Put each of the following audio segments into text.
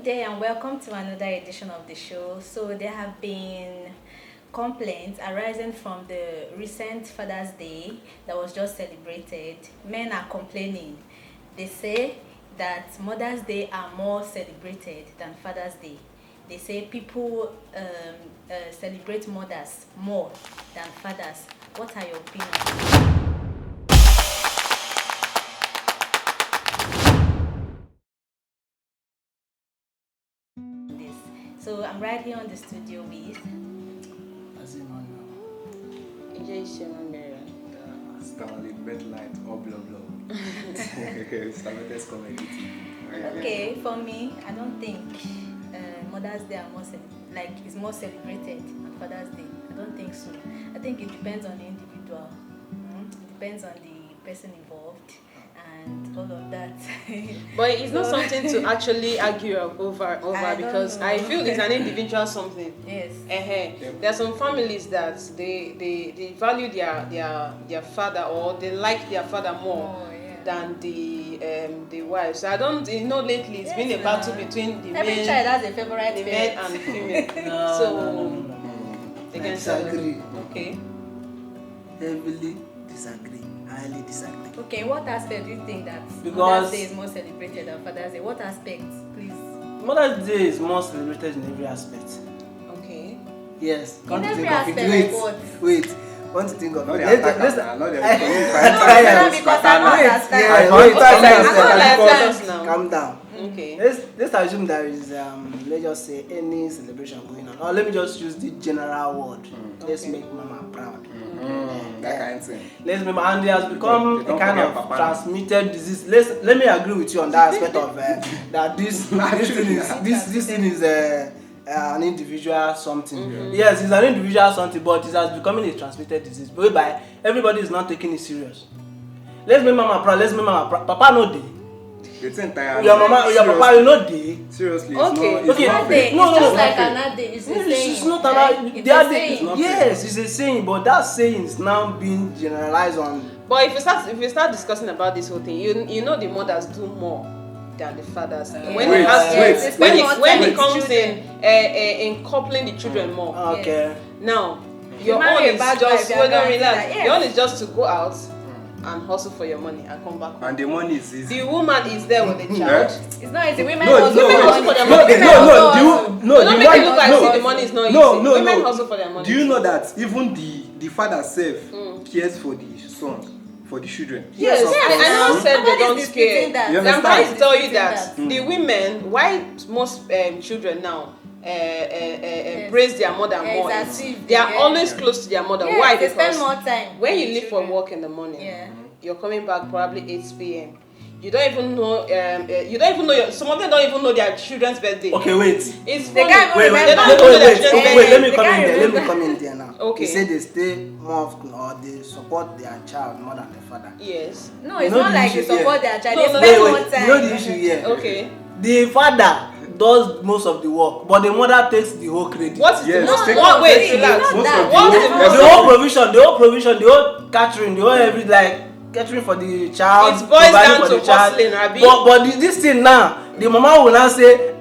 day and welcome to another edition of the show. So there have been complaints arising from the recent Father's Day that was just celebrated. Men are complaining. They say that Mother's Day are more celebrated than Father's Day. They say people celebrate mothers more than fathers. What are your opinions on this? So I'm right here on the studio with Stanley, Red Light, or Blah Blah. Starlet's comedy. Okay, for me, I don't think Mother's Day are is more celebrated than Father's Day. I don't think so. I think it depends on the individual. It depends on the person involved and all of that. But it's not something to actually argue over because I feel it's an individual something. Yes. There are some families that they value their father, or they like their father more than the wives. So I don't, lately it's been a battle between the Every men. child has a favorite the men and the female. No. They can disagree. Okay. Heavily disagree. Highly disagree. Okay, what aspect do you think that Because Mother's Day is more celebrated than Father's Day? What aspects, please? Mother's Day is more celebrated in every aspect. Okay. Yes. In Come to every think of it. aspect, like what? Wait. Want to think of Not it. the attack, Let's- not the because I don't Wait, understand. yeah, Wait, wait, Now. calm down. Okay. Let's assume there is let's just say any celebration going on. Or let me just use the general word. Let's Okay. make mama proud. That kind of thing. Let's remember, and it has become They a don't kind forget of Papa. transmitted disease. Let me agree with you on that aspect of that this thing is an individual something. Mm-hmm. Yes, it's an individual something, but it has become a transmitted disease whereby everybody is not taking it serious. Let's make mama proud. Let's make mama proud. Papa no dey. It's entirely. Your mama, your papa, you know dey. Seriously, Okay. it's not Another day, fair. No, it's just no, like no. another day. It's a saying. It's not right? about It's the a other saying. not yes, it's a saying, but that saying is now being generalized on. But if you start discussing about this whole thing, you know the mothers do more than the fathers. When Wait, it has to- wait, they spend when more it when time it with comes children. in coupling the children more. Okay. Now your marry own a is bad just wife, you are relax. guaranteed that, yes. Your own is just to go out and hustle for your money and come back home. And the money is easy. The woman is there with the child. It's not easy. Women No, also no, make no, money. for their No, money. Women no, also do you hustle. no? Don't the make one- it look like no. say the money is not No, easy. no, Women no. hustle for their money. Do you too. know that even the father self cares for the son, for the children? Yes, I never said they Nobody's don't disputing care. that. You I'm understand? trying to tell you Disputing that the women, why most children now embrace their mother Yeah, more, it's as if they are they- always close to their mother. Yes, Why? they spend Because more time when with you the leave for children. work in the morning, Yeah. you're coming back probably 8 p.m. You don't even know. You don't even know. Some of them don't even know their children's birthday. Okay, wait. It's They funny. can't even Wait, They don't remember. even know their wait, children's wait, birthday. let me They come in can't there. Let me remember. come in there now. Okay. They say they stay more often or they support their child more than their father. Yes. No, You it's know not the like they issue here? support their child. No, They no, spend Wait, more wait. time. You know the issue here? Okay. The father does most of the work, but the mother takes the whole credit. What is Yes, the take- what? Wait, it's relax. not Most that. of What's the the whole- most? The whole provision, the whole catering, the whole every catering for the child. It boils providing down for to the child. hustling, Abi. But this thing now, the mama will now say,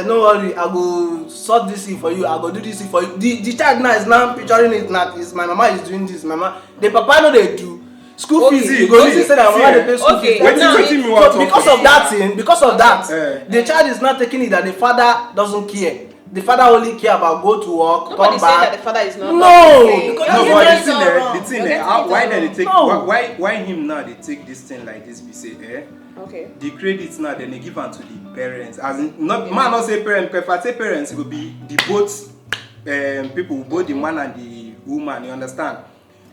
no worry, I go sort this thing for you, I go do this thing for you. The child now is now picturing it now. Is my mama is doing this, mama. The papa no they do. School Okay. fees, you go See, see say that mama dey pay school okay. fees. Wait, Now, wetin me wan so talk because about? of that thing, because of that, Eh. the child is not taking it that the father doesn't care. The father only care about go to work, Nobody come saying that back. the father is not. No, saying. because You're No, you but getting the it thing all there, wrong. the thing You're there, getting it why all then they wrong. take No. why him now they take this thing like this? Be say Okay. the credit now then they give am to the parents. As in, not man not say parents, because if I say parents, it will be the both people, both the man and the woman. You understand?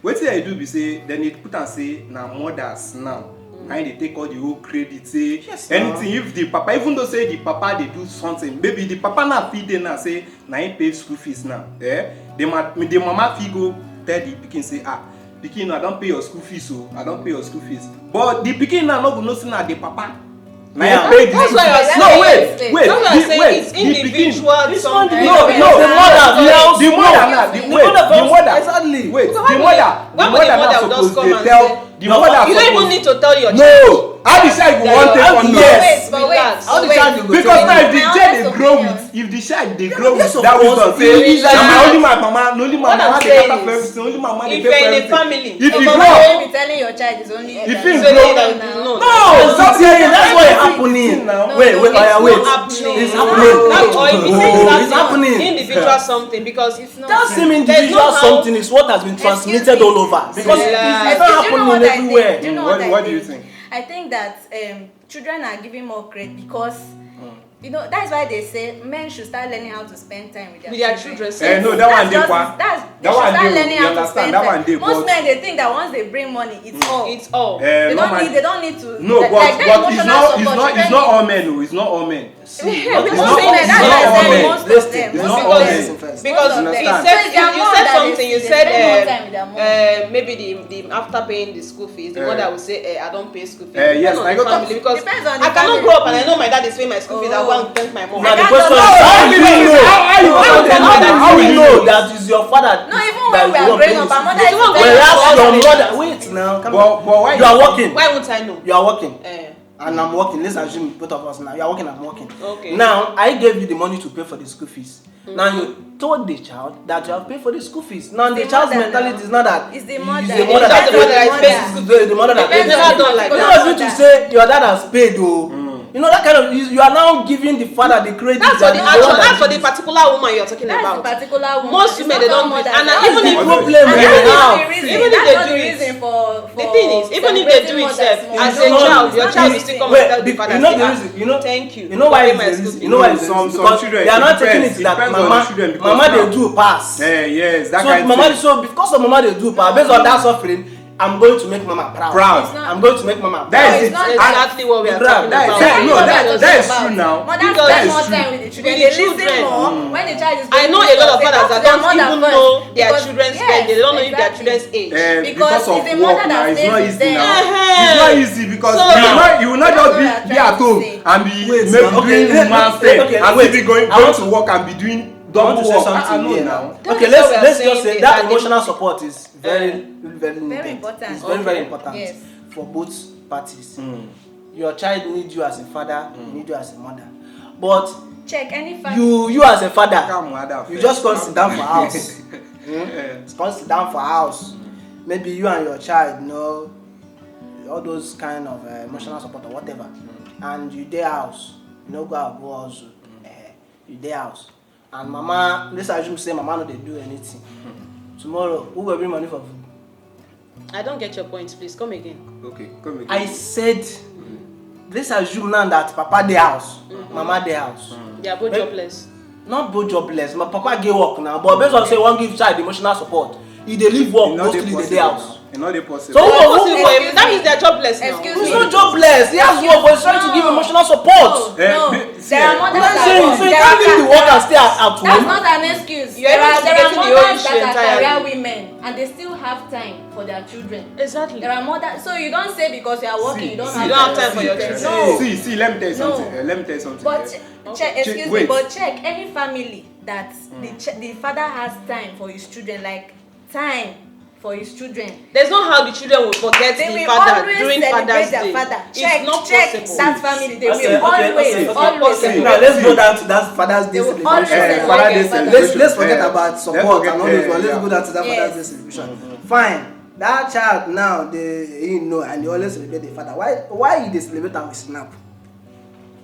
Wetin I do be say then they put and say na mothers now. And they take all the whole credit. Say Yes, anything if the papa, even though say the papa they do something, maybe the papa now feed them now say na him pay school fees now. The mama fit go tell the pikin say pikin I don pay your school fees o, I don pay your school fees. But the pikin now no go know say na the papa. Na him Yeah. pay the That's school why fees. you're No saying- wait, That's what I'm saying. wait, It's the pikin. individual. This some- one, No, the no, mother, the mother now, the mother, exactly. wait, So the mother why would the now mother just suppose come dey and tell say- the No, mother You don't even suppose. need to tell your child. No, how the child go wan take on Yes. But wait, How the wait. child go because now if the My child honest dey grow opinion. with if the child dey grow with yes, of that course. wisdom It is say na like- only my mama What I'm dey saying cater for is, everything only my mama dey if pay for you're in a everything family, if So you but grow why up you be telling your child is only If that? you so grow they now. no. no Stop saying that's what is happening. now. Wait, wait, it's oya, wait. not happening. It's happening. That's or if you say Oh, that's it's happening. individual something because It's not. That same There's individual no how- something is what has been transmitted all over because Yeah. it's not Do you know happening what I think? everywhere. Do you know What- what I what do you think? think? I think that children are giving more credit because you know that's why they say men should start learning how to spend time with with their children. children. No, that one dey That's kwa. just- that's they That should one start dey, learning you how to understand? spend That time. one dey, Most but- men they think that once they bring money, it's all. It's all. They no don't man- need. They don't need to. no like, but that it's emotional not support, it's children not all need. men o it's not all men Yeah, Most not- men, it's that's not why I all said men. most of Listen, them. it's Most not of all them. men. First. Because Most of you them. understand. said So it's their you mom said that something. You they said spend more time with their mom. maybe the after paying the school fees, the Eh. mother will say, I don't pay school fees. Yes, Depends on I the got family that. because Depends on I the cannot family. grow up and I know my dad is paying my school fees. I Oh. go and thank my mom. Now I the can't question know. is how will you know? How will you know? That is your father? No, even that when we is are one growing paying up, our the mother school is It's not fees. going Whereas to- your mother, wait now, come But why you are working. Why won't I know? You are working. Eh. And I'm working. Let's assume both of us now. You are working, I'm working. Okay. Now, I gave you the money to pay for the school fees. Now, you told the child that you have paid for the school fees. Now, the The child's mother mentality now. is not that. It's the It's mother. the It's mother that just the mother that is paid. paying It's the mother that Depends paid. on It's the done like not that. as if to say your dad has paid, though. You know that kind of you are now giving the father the credit. That's for the that actual. one that That's for the did. particular woman you're talking That's the about. particular woman. Most It's women not they all don't do it. mothers. And That's even the if problem And we that's have. not the reason. Even if That's they not do the it. reason for The thing is, even if they do it, celebrating as mothers a more. child, your It's child not will the still come reason. and tell the Wait, father, you know say, the "Ah, reason, you know. thank you. You know why for it's paying my the school reason. fees." You know why it's the Some reason. Because children, they are it not taking depends. it that Depends on the mama, children, because mama they now- do pass. Yes, that So kind of mama, thing. so because of mama they do pass, based on that suffering, I'm going to make mama proud. Proud. It's not- I'm going to make mama proud. That No, is it's it. not Exactly what we are talking That is about. it. That's No, what that- we're that talking is about. true now. Mothers Because spend that more is time true. with the children. With They the listen children. more when the child is I going know through a lot of stuff. They fathers talk that to their don't mother even first know their because- children's yes, age. They don't know if their exactly. children's age. Because Because of it's the work mother now, that it's stays not with easy them. now. Uh-huh. It's not easy because So- you will not That's just what be I'm at trying to home say. and be Wait, maybe now, okay, doing let- woman's let- thing okay, and wait. still be going I want to to- work and be doing I want double to say work. I something know here. now. That Okay, is what we are let's just saying say is that that the- emotional support is very needed. Very important. It's very very Okay. important Yes. for both parties. Your child needs you as a father, you need you as a mother. But Check any family. you as a father, Come, Ada, you first. just come sit down for house. Eh. Come sit down for house. Maybe you and your child, you know, all those kind of emotional support or whatever. And you dey house, you no go out go also. You dey house. And mama, let's assume say mama no dey do anything. Tomorrow, who go bring money for food? I don't get your point. Please come again. Okay, come again. I said, let's assume now that papa dey house, mama dey house. They are both Hey. jobless. Not both jobless, my papa get work now, but based on say one give child emotional support, he dey leave work E no dey mostly dey possible house. now. E no dey possible. So who Possible who- for him. Excuse That me. means they are jobless now. Excuse He's me. not jobless. He has work, but he's trying to give emotional support. No, Eh, no. see, There are eh, mothers I'm that saying, work. so you There can't are- leave the work and stay at That's home. not an excuse. You're There are investigating the mothers whole issue that are entirely. career women and they still have time for their children. Exactly. There are mothers, so you don't say because you are working, you don't have time for your children. children. No. See, let me tell you No. something. Let me tell you something. But eh. check, excuse me, wait. but check any family that the father has time for his children, like time for his children. There's no how the children will forget They the will father always during celebrate Father's their Day. father. Check, It's not check possible. that family. They Okay, will always, okay. always. Okay. Now let's go down to that Father's Day They will celebration. always celebrate Father Day their father. celebration. Let's forget Eh, about let's support forget, and all those eh, ones. Let's yeah. go down to that Yes. Father's Day celebration. Fine. That child now, they you know, and they always celebrate the father. Why they celebrate am with snap?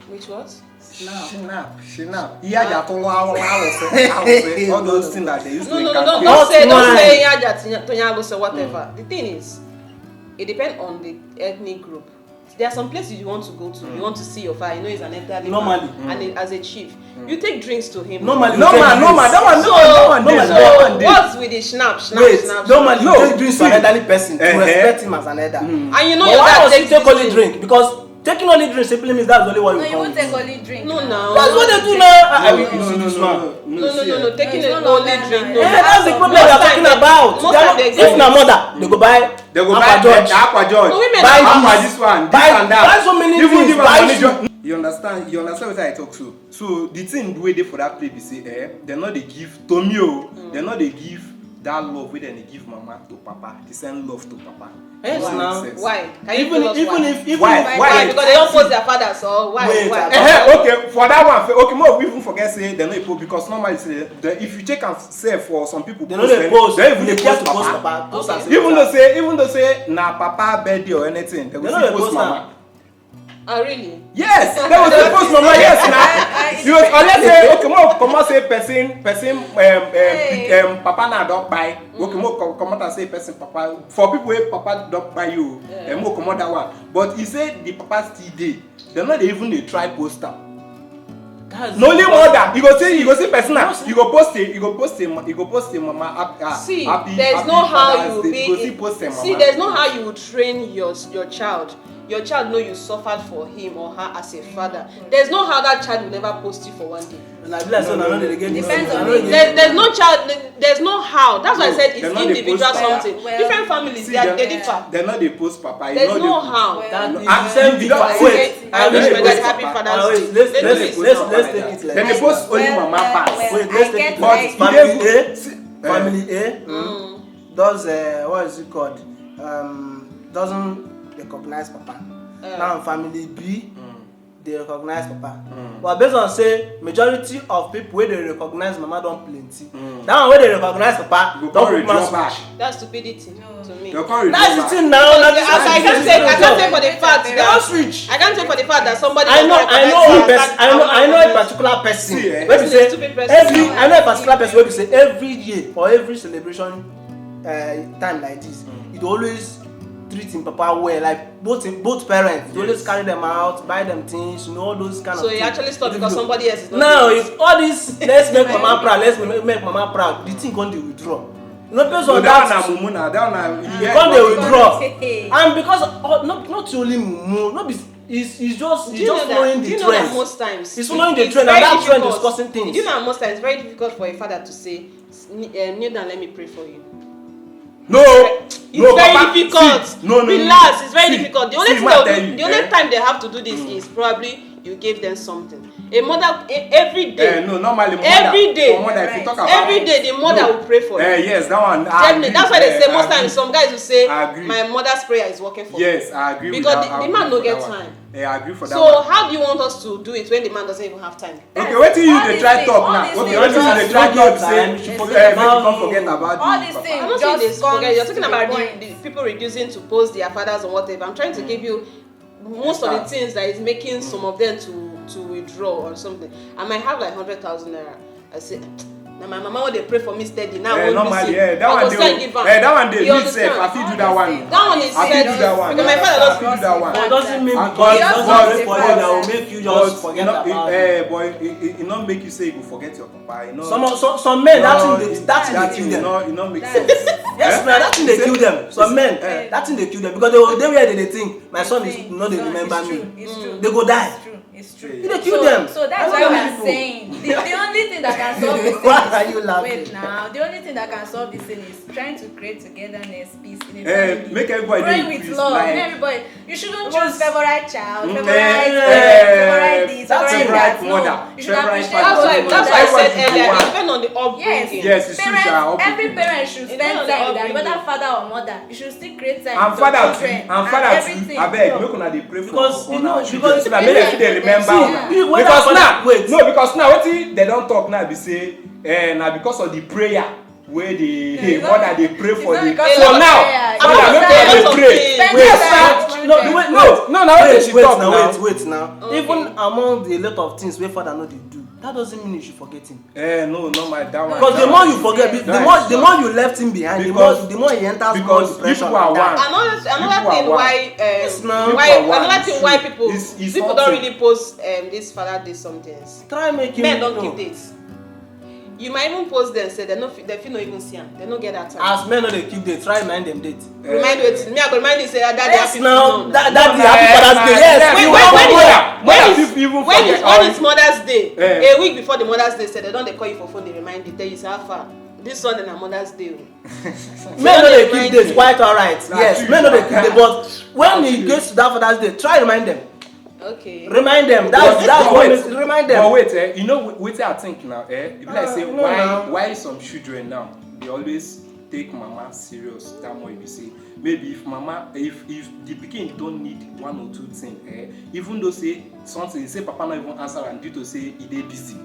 Which what? Shinap. Iya ja to awose. All those things that they used to No, inculcate. don't Not say mine. Yaja Tonyago or whatever. The thing is, it depends on the ethnic group. There are some places you want to go to. You want to see your father. You know he's an elderly Normally. man, and as a chief, you take drinks to him. Normally, No man, that one, So, that one, no man, that so one dey. what's with the snap? Wait, snap? normally No, you take drink to an see. elderly person to respect him as an elder. And you know But your why dad must you takes take only this drink? Because taking only drink simply means that's only what No, you you can won't do. take only drink. No, no. That's what they do now. I mean, No, you see no, this no, one. No. Taking It's it no only longer drink. now. No. Yeah, that's the problem Most we are time talking they- about. most They are time not- they If go- na mother, they go buy They go Aqua buy George. Aqua George. No, women Buy are- Aqua this. this one, this Buy- and that. buy so many Even things, give am buy money shoe. just. You understand wetin I talk so the thing wey dey for that place be say dem no dey give to me o dem no dey give that love wey dem dey give mama to papa, dey send love to papa. Yes, Doesn't now. make sense. Why? Can you tell us why? Why? Why? Because they don't post their fathers, or why? Wait, Why? Okay, for that one, okay, more even forget say they no dey post because normally say if you check am say for some people They know they post. they even They dey care post to post papa. papa. Post and say Even though say na papa birthday or anything, they They go know still they post post mama. Oh, really? Yes, they will still post mama. Yes, now. You unless say okay, more come out say papa na don buy. Okay, more come out and say person papa. For people wey papa don buy you, more come out that one. But he say the papa still dey. They not even dey try post am. No only mother, you go see person now. You go post a mama. See, happy, there's happy no how Father's you Day. be. You go see post a mama. See, there's no how you would train your child. Your child know you suffered for him or her as a father. There's no how that child will never post you for one day. And I be like, so now they get Depends this. on Now it. they There's no child. There's no how. That's why I said they're it's not the individual post- something. well, Different families, See, they differ. They're not the post papa. You There's know no they- how. Well, That Ah, is the same you thing. don't- Wait, I wish my post dad happy papa. Father's Day. Let's Let's take do it it. like Then that. they post only mama pass. Wait, I let's take get it. why But you- family A, See, family A does what is it called? Doesn't recognize papa. Now family B, they recognize papa. But based on say majority of people wey dey recognize mama don plenty. That one wey dey recognize papa go don come put man redraw back. switch. That's stupidity to me. They can't That's the redraw thing back. now. Because I can't say for the fact They don that switch. I can't say for the fact that somebody. I know a person. I know a person. particular person. See, Wey be Person is say stupid person. every I know a particular person wey be say every year or every celebration time like this, he dey always treat him papa well, like both parents. He always carry them out, buy them things, you know, all those kind So of he things. actually stopped because somebody else is not. Now doing it. if all this let's make mama proud, let's make mama proud, the thing come dey withdraw. You know, based So on that that, one na mumu na. That one na. come dey withdraw. Hey. And because not only mumu, no be it's just Do you know following that? Do the you know that trend. most times It's following the it's trend, and very that trend is difficult. causing things. Do you know that most times it's very difficult for a father to say, kneel down, let me pray for you. No. It's No, very papa, difficult. see, no, Relax, it's very see, difficult. The only see, thing ma they'll tell do, you, the only time they have to do this is probably you gave them something. A mother every day. No, normally mother. Every day. For mother, if you talk about Every day the mother will pray for you. Yes, that one. I Definitely. agree. That's why they say most I agree. times some guys will say I agree. my mother's prayer is working for me. Yes, I agree Because with that. the I man agree no for get that one. time. I agree for that So one. how do you want us to do it when the man doesn't even have time? Okay, what you All dey these try things, talk all now? these Okay, things what you just dey try don't talk get say? time. You Make forget you about come you. forget about All the these papa. things I'm not saying just this forget. You're talking comes to about the the point. people reducing to post their fathers or whatever. I'm trying to give you most of the things that is making some of them to withdraw or something. I might have like 100,000 naira. I say, now my mama when they pray for me steady now. Normally, that I one go dey. send give am. That one dey. You Me sef, I understand? fit do that one. That one is I fit do that one. because my father I just fit do that one. But it doesn't mean Ah, because it but- doesn't but- pray for you that will make you just forget about it. Boy, it not make you say you go forget your papa. You know. Some men that thing they kill them. It not make That's- sense. Yes, man, that thing they kill them. Some men, Eh. that thing they kill them because they where they think my son is not they remember It's me. true, it's true. They go die. It's true. It's true. You dey kill them. So that's I why know we're people. saying the only thing that can solve this thing Why is, are you laughing? wait now. The only thing that can solve this thing is trying to create togetherness, peace in a Eh, family. make everybody Praying dey with peace, love. like- Everybody. You shouldn't Because- choose favorite child, Mm, favorite eh, this, that's favorite favorite that. mother, No, you should favorite appreciate father. both That's why I mothers. said Everybody earlier, want. it depends on the upbringing. Yes, it's true, Parents, sha, every upbringing. parent should It spend depends on time the with them, whether upbringing. father or mother. You should still create time And for father too, children and father too. everything. Abeg, make una dey pray for Because, you know, una children because- so that make dem fit dey remember See, una. you- whether Because father- now, wait. no, because now wetin dem don talk now be say, na because of the prayer wey the it's mother not- dey pray for it's the. not because So of now, prayer. mother It's make not una because dey of pray. things. Spend Wait, time now, with children. No, wait, no, na wetin she talk now. wait now. Okay. Even among the lot of things wey father no dey do, that doesn't mean you should forget him. No, my that one. Because the more you forget, the That is more you left him behind, Because- the more he enters more because you depression. people are and that. one. Another People thing are why now. why People are one, another thing it's why true. people It's people don't something. really post this father day sometimes. Try make him Men don't know. keep dates. You might even post them say they feel not even see them. They don't get that time. As men no dey keep date, try remind them date. Remind wait. Me I go remind you say that Yes, happy now to that know. the happy Father's Day. Yes, Wait, you when want is- mother. Mother when fit even is when forget. is Mother's Day? Eh. A week before the Mother's Day, say they don't they call you for phone. They remind you, tell you say how far. This Sunday na Mother's Day. Men no dey remind keep date, you. quite alright. Yes, true. men no dey keep date, but when That's he true. gets to that Father's Day, try remind them. Okay. Remind them. But- That's but what wait, makes remind them. But wait, you know wetin I think now, If like say no, now. why some children now they always take mama serious that much be say maybe if the pikin don need one or two things even though say something say papa no even answer am due to say e dey busy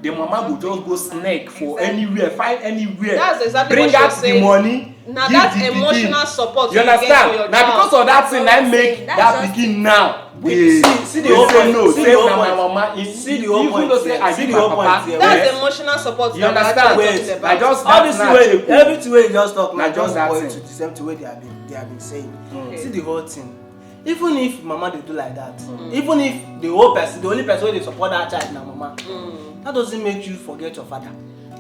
the mama go just go snack for anywhere find anywhere that's exactly bring what out the money na give that the emotional pikin support you you get for your understand na because child. of that thing na make That's that just pikin now see the dey whole say point, no see say the whole na my point. mama See the whole even point though say here, I see give the my whole point papa here. that's yes. emotional support You that we're understand? actually Wait, talking about. I just all this that way na everything wey you just talk Na na just just that point thing. to the same thing wey they have been saying. Okay. See the whole thing, even if mama dey do like that, even if the only person wey dey support that child na mama, that doesn't make you forget your father.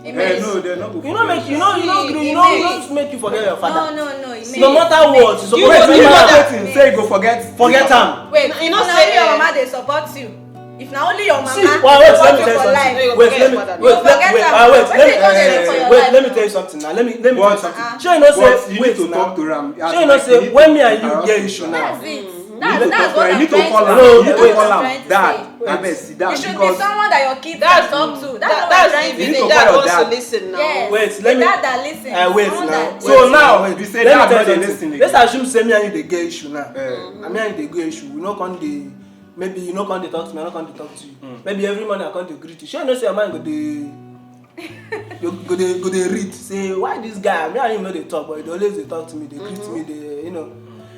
It no makes- they no go You know make you know make you forget your father. No, it makes- No matter what, you You wait suppose go you do know that. wetin say you go forget forget am. Wait, You know if na say, only your mama dey support you. If na only your mama See, dey wait, let support me you tell you for something. life. You Wait, forget let me your father. wait, You forget wait, am. wait, Wetin let you go dey do for your me life let me now? tell you something now. Let me tell you But- something. Sure you know but say you wait need to now. talk to am Sure you know say when me and you get issue now. That's it. you need to That's talk to what am I'm you need to trying call to am No, you need say. to wait, call I'm am trying to dad say. abeg sit down It should be because someone that your kids That's- can talk to. That's what I'm That's trying if to You need the to say. dad call your wants to dad. listen now. Yes. Wait, The let me. dad that listens. Wait someone now. that- So now, if you say let me that, tell no dey you lis something. ten Let's again. assume say me and you dey get issue now. Eh. I me and you dey get issue. We no come dey maybe you no come dey talk to me, I no come dey talk to you. Maybe every morning I come dey greet you. Sure you know say your mind go dey go dey read say why this guy me and him no dey talk but he dey always dey talk to me dey greet me dey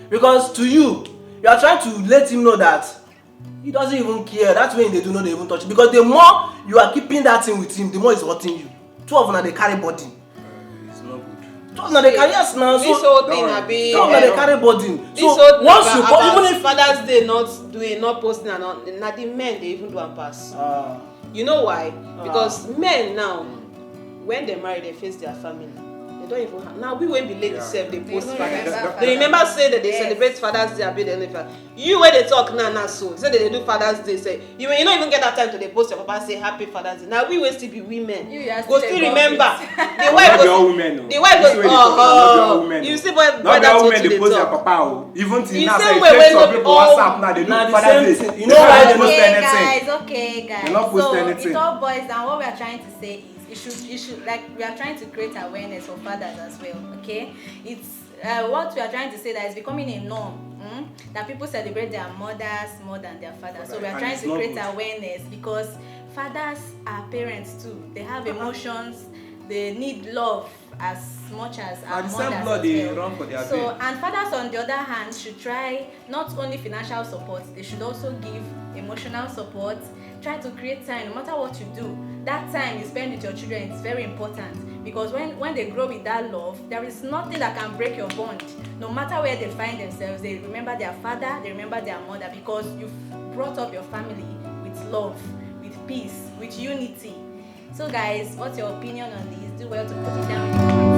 because to you are trying to let him know that he doesn't even care that way he dey do no dey even touch you because the more you are keeping that thing with him the more he's hurting you. Two of una dey carry burden. It's not good. Two of una dey carry yes now This so whole thing Don't na worry. be two of una dey carry burden. this So whole thing once you about even if Father's Day not posting and na the men dey even do am pass. You know why? Because men now, when they marry, they face their family. They don't even have, now we when be ladies sef dey post even Father's remember Day. They remember say that they Yes. celebrate Father's Day abi they never. You when they talk now so say they do Father's Day say you don't even get that time to dey post your papa say happy Father's Day. Now we will still be women. You are Go still still a remember. government. The wife Not be all go women o. the wife This way they talk, not be all women o. you see boy Not be all that's what women you dey dey post their talk. papa o. Even till The now same say way take when some no be people all- WhatsApp now they do Na the Father's same Day. thing. You They know don't why even they post Okay, anything. guys. Okay, guys. They not post so anything. it all boils down. What we are trying to say is, you should like we are trying to create awareness for fathers as well. Okay, it's what we are trying to say that it's becoming a norm. That people celebrate their mothers more than their fathers. So we are And trying it's to not create good. awareness because fathers are parents too. They have emotions. They need love as much as our And the mothers same blood as they well. run for their So vein. and fathers on the other hand should try not only financial support, they should also give emotional support. Try to create time no matter what you do. That time you spend with your children is very important because when they grow with that love, there is nothing that can break your bond. No matter where they find themselves, they remember their father, they remember their mother because you've brought up your family with love, with peace, with unity. So guys, what's your opinion on this? Do well to put it down in the comments.